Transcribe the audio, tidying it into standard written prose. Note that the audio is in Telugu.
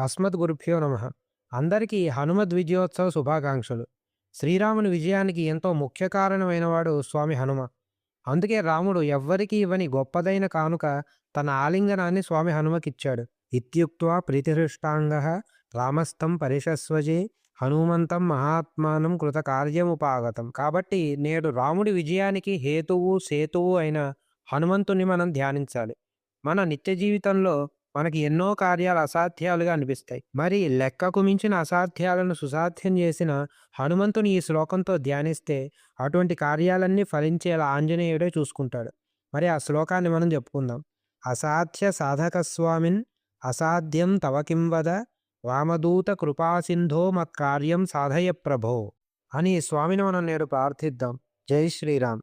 అస్మద్గురుభ్యో నమ. అందరికీ హనుమద్ విజయోత్సవ శుభాకాంక్షలు. శ్రీరాముని విజయానికి ఎంతో ముఖ్య కారణమైనవాడు స్వామి హనుమ. అందుకే రాముడు ఎవ్వరికీ ఇవ్వని గొప్పదైన కానుక తన ఆలింగనాన్ని స్వామి హనుమకిచ్చాడు. ఇత్యుక్త్వా ప్రీతిహృష్టాంగ రామస్థం పరిషస్వజే హనుమంతం మహాత్మానం కృతకార్యముపాగతం. కాబట్టి నేడు రాముడి విజయానికి హేతువు సేతువు అయిన హనుమంతుని మనం ధ్యానించాలి. మన నిత్య జీవితంలో మనకి ఎన్నో కార్యాలు అసాధ్యాలుగా అనిపిస్తాయి. మరి లెక్కకు మించిన అసాధ్యాలను సుసాధ్యం చేసిన హనుమంతుని ఈ శ్లోకంతో ధ్యానిస్తే అటువంటి కార్యాలన్నీ ఫలించేలా ఆంజనేయుడే చూసుకుంటాడు. మరి ఆ శ్లోకాన్ని మనం చెప్పుకుందాం. అసాధ్య సాధక స్వామిన్ అసాధ్యం తవ కిం వద వామదూత కృపాసింధో మత్కార్యం సాధయ ప్రభో అని ఈ స్వామిని మనం నేడు ప్రార్థిద్దాం. జై శ్రీరామ్.